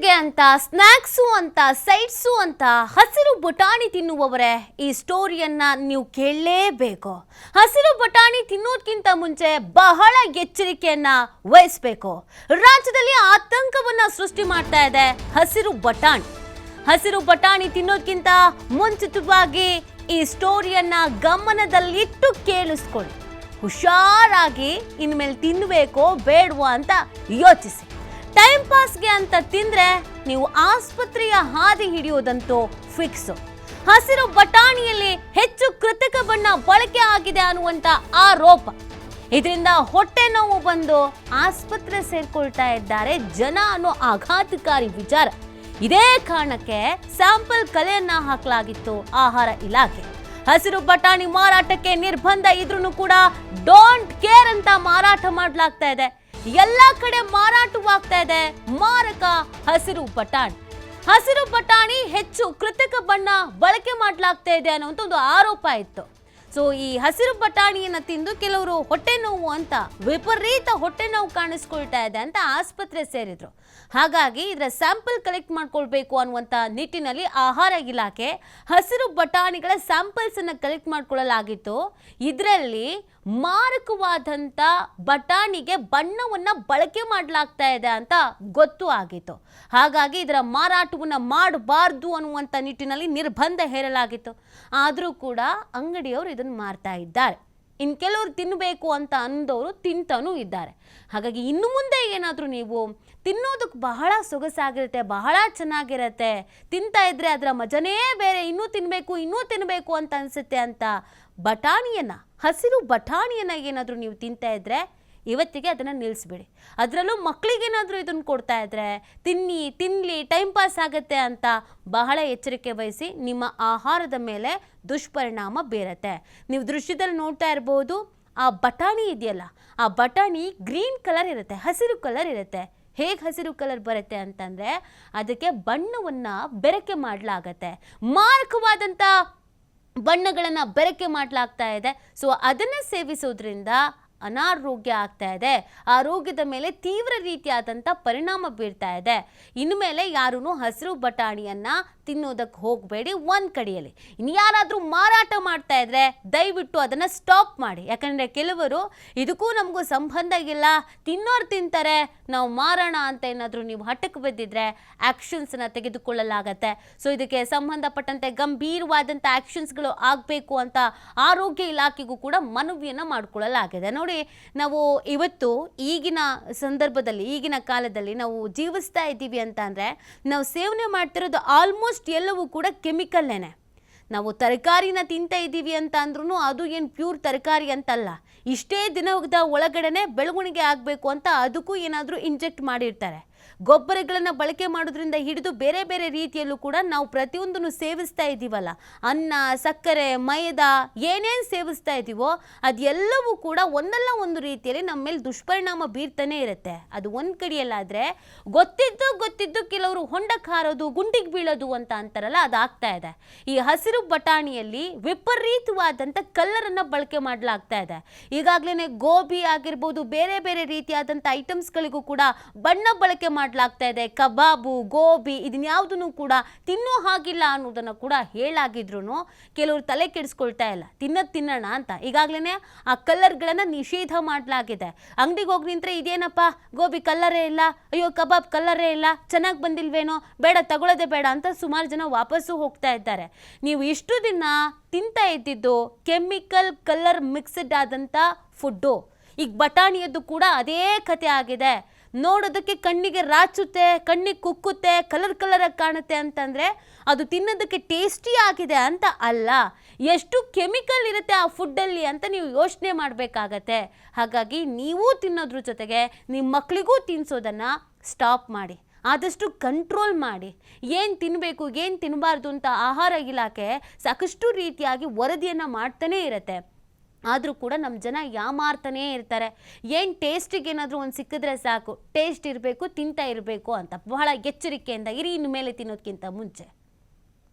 ಗೆ ಅಂತ ಸ್ನಾಕ್ಸು ಅಂತ ಸೈಡ್ಸು ಅಂತ ಹಸಿರು ಬಟಾಣಿ ತಿನ್ನುವವರೇ ಈ ಸ್ಟೋರಿಯನ್ನ ನೀವು ಕೇಳಲೇಬೇಕು. ಹಸಿರು ಬಟಾಣಿ ತಿನ್ನೋದಕ್ಕಿಂತ ಮುಂಚೆ ಬಹಳ ಎಚ್ಚರಿಕೆಯನ್ನ ವಹಿಸಬೇಕು. ರಾಜ್ಯದಲ್ಲಿ ಆತಂಕವನ್ನ ಸೃಷ್ಟಿ ಮಾಡ್ತಾ ಇದೆ ಹಸಿರು ಬಟಾಣಿ. ಹಸಿರು ಬಟಾಣಿ ತಿನ್ನೋದಕ್ಕಿಂತ ಮುಂಚಿತವಾಗಿ ಈ ಸ್ಟೋರಿಯನ್ನ ಗಮನದಲ್ಲಿಟ್ಟು ಕೇಳಿಸ್ಕೊಳ್ಳಿ. ಹುಷಾರಾಗಿ ಇನ್ಮೇಲೆ ತಿನ್ನಬೇಕೋ ಬೇಡವೋ ಅಂತ ಯೋಚಿಸಿ. ಟೈಮ್ ಪಾಸ್ಗೆ ಅಂತ ತಿಂದ್ರೆ ನೀವು ಆಸ್ಪತ್ರೆಯ ಹಾದಿ ಹಿಡಿಯೋದಂತೂ ಫಿಕ್ಸ್. ಹಸಿರು ಬಟಾಣಿಯಲ್ಲಿ ಹೆಚ್ಚು ಕೃತಕ ಬಣ್ಣ ಬಳಕೆ ಆಗಿದೆ ಅನ್ನುವಂತ ಆರೋಪ. ಇದರಿಂದ ಹೊಟ್ಟೆ ನೋವು ಬಂದು ಆಸ್ಪತ್ರೆ ಸೇರ್ಕೊಳ್ತಾ ಇದ್ದಾರೆ ಜನ ಅನ್ನೋ ಆಘಾತಕಾರಿ ವಿಚಾರ. ಇದೇ ಕಾರಣಕ್ಕೆ ಸ್ಯಾಂಪಲ್ ಕಲೆಯನ್ನ ಹಾಕಲಾಗಿತ್ತು ಆಹಾರ ಇಲಾಖೆ. ಹಸಿರು ಬಟಾಣಿ ಮಾರಾಟಕ್ಕೆ ನಿರ್ಬಂಧ ಇದ್ರೂ ಕೂಡ ಡೋಂಟ್ ಕೇರ್ ಅಂತ ಮಾರಾಟ ಮಾಡಲಾಗ್ತಾ ಇದೆ. ಎಲ್ಲ ಕಡೆ ಮಾರಾಟವಾಗ್ತಾ ಇದೆ ಮಾರಕ ಹಸಿರು ಬಟಾಣಿ. ಹಸಿರು ಬಟಾಣಿ ಹೆಚ್ಚು ಕೃತಕ ಬಣ್ಣ ಬಳಕೆ ಮಾಡಲಾಗ್ತಾ ಇದೆ ಅನ್ನುವಂಥ ಒಂದು ಆರೋಪ ಇತ್ತು. ಸೊ ಈ ಹಸಿರು ಬಟಾಣಿಯನ್ನ ತಿಂದು ಕೆಲವರು ಹೊಟ್ಟೆ ನೋವು ಅಂತ ವಿಪರೀತ ಹೊಟ್ಟೆ ನೋವು ಕಾಣಿಸ್ಕೊಳ್ತಾ ಇದೆ ಅಂತ ಆಸ್ಪತ್ರೆ ಸೇರಿದ್ರು. ಹಾಗಾಗಿ ಇದರ ಸ್ಯಾಂಪಲ್ ಕಲೆಕ್ಟ್ ಮಾಡ್ಕೊಳ್ಬೇಕು ಅನ್ನುವಂಥ ನಿಟ್ಟಿನಲ್ಲಿ ಆಹಾರ ಇಲಾಖೆ ಹಸಿರು ಬಟಾಣಿಗಳ ಸ್ಯಾಂಪಲ್ಸ್ ಅನ್ನ ಕಲೆಕ್ಟ್ ಮಾಡ್ಕೊಳ್ಳಲಾಗಿತ್ತು. ಇದರಲ್ಲಿ ಮಾರಕವಾದಂಥ ಬಟಾಣಿಗೆ ಬಣ್ಣವನ್ನ ಬಳಕೆ ಮಾಡಲಾಗ್ತಾ ಇದೆ ಅಂತ ಗೊತ್ತು ಆಗಿತ್ತು. ಹಾಗಾಗಿ ಇದರ ಮಾರಾಟವನ್ನ ಮಾಡಬಾರ್ದು ಅನ್ನುವಂಥ ನಿಟ್ಟಿನಲ್ಲಿ ನಿರ್ಬಂಧ ಹೇರಲಾಗಿತ್ತು. ಆದರೂ ಕೂಡ ಅಂಗಡಿಯವರು ಇದನ್ನು ಮಾರ್ತಾ ಇದ್ದಾರೆ. ಇನ್ನು ಕೆಲವರು ತಿನ್ನಬೇಕು ಅಂತ ಅಂದವರು ತಿಂತಾನೂ ಇದ್ದಾರೆ. ಹಾಗಾಗಿ ಇನ್ನು ಮುಂದೆ ಏನಾದರೂ ನೀವು ತಿನ್ನೋದಕ್ಕೆ ಬಹಳ ಸೊಗಸಾಗಿರುತ್ತೆ, ಬಹಳ ಚೆನ್ನಾಗಿರುತ್ತೆ, ತಿಂತಾ ಇದ್ರೆ ಅದರ ಮಜನೇ ಬೇರೆ, ಇನ್ನೂ ತಿನ್ನಬೇಕು ಅಂತ ಅನಿಸುತ್ತೆ ಅಂತ ಬಟಾಣಿಯನ್ನ, ಹಸಿರು ಬಟಾಣಿಯನ್ನ ಏನಾದರೂ ನೀವು ತಿಂತಾ ಇದ್ರೆ ಇವತ್ತಿಗೆ ಅದನ್ನು ನಿಲ್ಲಿಸ್ಬೇಡಿ. ಅದರಲ್ಲೂ ಮಕ್ಕಳಿಗೇನಾದರೂ ಇದನ್ನು ಕೊಡ್ತಾ ಇದ್ರೆ ತಿನ್ನಲಿ ಟೈಮ್ ಪಾಸ್ ಆಗುತ್ತೆ ಅಂತ ಬಹಳ ಎಚ್ಚರಿಕೆ ವಹಿಸಿ. ನಿಮ್ಮ ಆಹಾರದ ಮೇಲೆ ದುಷ್ಪರಿಣಾಮ ಬೀರುತ್ತೆ. ನೀವು ದೃಶ್ಯದಲ್ಲಿ ನೋಡ್ತಾ ಇರ್ಬೋದು, ಆ ಬಟಾಣಿ ಇದೆಯಲ್ಲ, ಆ ಬಟಾಣಿ ಗ್ರೀನ್ ಕಲರ್ ಇರುತ್ತೆ, ಹಸಿರು ಕಲರ್ ಇರುತ್ತೆ. ಹೇಗೆ ಹಸಿರು ಕಲರ್ ಬರುತ್ತೆ ಅಂತಂದರೆ ಅದಕ್ಕೆ ಬಣ್ಣವನ್ನು ಬೆರಕೆ ಮಾಡಲಾಗತ್ತೆ. ಮಾರಕವಾದಂಥ ಬಣ್ಣಗಳನ್ನು ಬೆರಕೆ ಮಾಡಲಾಗ್ತಾ ಇದೆ. ಸೊ ಅದನ್ನು ಸೇವಿಸೋದ್ರಿಂದ ಅನಾರೋಗ್ಯ ಆಗ್ತಾ ಇದೆ. ಆರೋಗ್ಯದ ಮೇಲೆ ತೀವ್ರ ರೀತಿಯಾದಂಥ ಪರಿಣಾಮ ಬೀರ್ತಾ ಇದೆ. ಇನ್ಮೇಲೆ ಯಾರೂ ಹಸಿರು ಬಟಾಣಿಯನ್ನ ತಿನ್ನೋದಕ್ಕೆ ಹೋಗಬೇಡಿ. ಒಂದು ಕಡೆಯಲ್ಲಿ ಇನ್ನು ಯಾರಾದರೂ ಮಾರಾಟ ಮಾಡ್ತಾ ಇದ್ರೆ ದಯವಿಟ್ಟು ಅದನ್ನು ಸ್ಟಾಪ್ ಮಾಡಿ. ಯಾಕಂದರೆ ಕೆಲವರು ಇದಕ್ಕೂ ನಮಗೂ ಸಂಬಂಧ ಇಲ್ಲ, ತಿನ್ನೋರು ತಿಂತಾರೆ, ನಾವು ಮಾರೋಣ ಅಂತ ಏನಾದರೂ ನೀವು ಹಠಕ್ಕೆ ಬಿದ್ದಿದ್ರೆ ಆ್ಯಕ್ಷನ್ಸನ್ನು ತೆಗೆದುಕೊಳ್ಳಲಾಗತ್ತೆ. ಸೊ ಇದಕ್ಕೆ ಸಂಬಂಧಪಟ್ಟಂತೆ ಗಂಭೀರವಾದಂಥ ಆ್ಯಕ್ಷನ್ಸ್ಗಳು ಆಗಬೇಕು ಅಂತ ಆರೋಗ್ಯ ಇಲಾಖೆಗೂ ಕೂಡ ಮನವಿಯನ್ನು ಮಾಡಿಕೊಳ್ಳಲಾಗಿದೆ. ನೋಡಿ, ನಾವು ಇವತ್ತು ಈಗಿನ ಸಂದರ್ಭದಲ್ಲಿ, ಈಗಿನ ಕಾಲದಲ್ಲಿ ನಾವು ಜೀವಿಸ್ತಾ ಇದ್ದೀವಿ ಅಂತ ಅಂದರೆ ನಾವು ಸೇವನೆ ಮಾಡ್ತಿರೋದು ಆಲ್ಮೋಸ್ಟ್ ಎಲ್ಲವೂ ಕೂಡ ಕೆಮಿಕಲ್ಲೇನೆ. ನಾವು ತರಕಾರಿನ ತಿಂತಾ ಇದ್ದೀವಿ ಅಂತ ಅಂದ್ರೂ ಅದು ಏನು ಪ್ಯೂರ್ ತರಕಾರಿ ಅಂತಲ್ಲ. ಇಷ್ಟೇ ದಿನದ ಒಳಗಡೆ ಬೆಳವಣಿಗೆ ಆಗಬೇಕು ಅಂತ ಅದಕ್ಕೂ ಏನಾದರೂ ಇಂಜೆಕ್ಟ್ ಮಾಡಿರ್ತಾರೆ. ಗೊಬ್ಬರಗಳನ್ನು ಬಳಕೆ ಮಾಡೋದ್ರಿಂದ ಹಿಡಿದು ಬೇರೆ ಬೇರೆ ರೀತಿಯಲ್ಲೂ ಕೂಡ ನಾವು ಪ್ರತಿಯೊಂದನ್ನು ಸೇವಿಸ್ತಾ ಇದ್ದೀವಲ್ಲ, ಅನ್ನ, ಸಕ್ಕರೆ, ಮೈದಾ, ಏನೇನು ಸೇವಿಸ್ತಾ ಇದ್ದೀವೋ ಅದೆಲ್ಲವೂ ಕೂಡ ಒಂದಲ್ಲ ಒಂದು ರೀತಿಯಲ್ಲಿ ನಮ್ಮ ಮೇಲೆ ದುಷ್ಪರಿಣಾಮ ಬೀರ್ತಾನೆ ಇರುತ್ತೆ. ಅದು ಒಂದು ಕಡೆಯಲ್ಲಾದರೆ ಗೊತ್ತಿದ್ದು ಕೆಲವರು ಹೊಂಡಕ್ಕೆ ಹಾರೋದು, ಗುಂಡಿಗೆ ಬೀಳೋದು ಅಂತ ಅಂತಾರಲ್ಲ, ಅದಾಗ್ತಾ ಇದೆ. ಈ ಹಸಿರು ಬಟಾಣಿಯಲ್ಲಿ ವಿಪರೀತವಾದಂಥ ಕಲ್ಲರನ್ನು ಬಳಕೆ ಮಾಡಲಾಗ್ತಾ ಇದೆ. ಈಗಾಗಲೇ ಗೋಬಿ ಆಗಿರ್ಬೋದು, ಬೇರೆ ಬೇರೆ ರೀತಿಯಾದಂಥ ಐಟಮ್ಸ್ಗಳಿಗೂ ಕೂಡ ಬಣ್ಣ ಬಳಕೆ ಮಾಡಲಾಗ್ತಾ ಇದೆ. ಕಬಾಬು, ಗೋಬಿ ಇದನ್ಯಾವುದನ್ನು ಕೂಡ ತಿನ್ನೋ ಹಾಗಿಲ್ಲ ಅನ್ನೋದನ್ನು ಕೂಡ ಹೇಳಾಗಿದ್ರು ಕೆಲವರು ತಲೆ ಕೆಡಿಸ್ಕೊಳ್ತಾ ಇಲ್ಲ. ತಿನ್ನೋಣ ಅಂತ ಈಗಾಗಲೇ ಆ ಕಲ್ಲರ್ಗಳನ್ನು ನಿಷೇಧ ಮಾಡಲಾಗಿದೆ. ಅಂಗಡಿಗೆ ಹೋಗಿ ನಿಂತರೆ ಇದೇನಪ್ಪ ಗೋಬಿ ಕಲ್ಲರೇ ಇಲ್ಲ, ಅಯ್ಯೋ ಕಬಾಬ್ ಕಲ್ಲರೇ ಇಲ್ಲ, ಚೆನ್ನಾಗಿ ಬಂದಿಲ್ವೇನೋ, ಬೇಡ ತಗೊಳ್ಳೋದೇ ಬೇಡ ಅಂತ ಸುಮಾರು ಜನ ವಾಪಸ್ಸು ಹೋಗ್ತಾ ಇದ್ದಾರೆ. ನೀವು ಇಷ್ಟು ದಿನ ತಿಂತಾ ಇದ್ದಿದ್ದು ಕೆಮಿಕಲ್ ಕಲರ್ ಮಿಕ್ಸ್ಡ್ ಆದಂಥ ಫುಡ್ಡು. ಈಗ ಬಟಾಣಿಯದ್ದು ಕೂಡ ಅದೇ ಕತೆ ಆಗಿದೆ. ನೋಡೋದಕ್ಕೆ ಕಣ್ಣಿಗೆ ರಾಚುತ್ತೆ, ಕಣ್ಣಿಗೆ ಕುಕ್ಕುತ್ತೆ, ಕಲರಾಗಿ ಕಾಣುತ್ತೆ ಅಂತಂದರೆ ಅದು ತಿನ್ನೋದಕ್ಕೆ ಟೇಸ್ಟಿ ಆಗಿದೆ ಅಂತ ಅಲ್ಲ. ಎಷ್ಟು ಕೆಮಿಕಲ್ ಇರುತ್ತೆ ಆ ಫುಡ್ಡಲ್ಲಿ ಅಂತ ನೀವು ಯೋಚನೆ ಮಾಡಬೇಕಾಗತ್ತೆ. ಹಾಗಾಗಿ ನೀವು ತಿನ್ನೋದ್ರ ಜೊತೆಗೆ ನಿಮ್ಮ ಮಕ್ಕಳಿಗೂ ತಿನ್ನಿಸೋದನ್ನು ಸ್ಟಾಪ್ ಮಾಡಿ, ಆದಷ್ಟು ಕಂಟ್ರೋಲ್ ಮಾಡಿ. ಏನು ತಿನ್ನಬೇಕು, ಏನು ತಿನ್ನಬಾರ್ದು ಅಂತ ಆಹಾರ ಇಲಾಖೆ ಸಾಕಷ್ಟು ರೀತಿಯಾಗಿ ವರದಿಯನ್ನು ಮಾಡ್ತಾನೇ ಇರುತ್ತೆ. ಆದರೂ ಕೂಡ ನಮ್ಮ ಜನ ಯಾಮಾರ್ತಾನೇ ಇರ್ತಾರೆ. ಏನು ಟೇಸ್ಟಿಗೆ ಏನಾದರೂ ಒಂದು ಸಿಕ್ಕಿದ್ರೆ ಸಾಕು, ಟೇಸ್ಟ್ ಇರಬೇಕು, ತಿಂತಾ ಇರಬೇಕು ಅಂತ. ಬಹಳ ಎಚ್ಚರಿಕೆಯಿಂದ ಇರಿ ಇನ್ನು ಮೇಲೆ ತಿನ್ನೋದಕ್ಕಿಂತ ಮುಂಚೆ.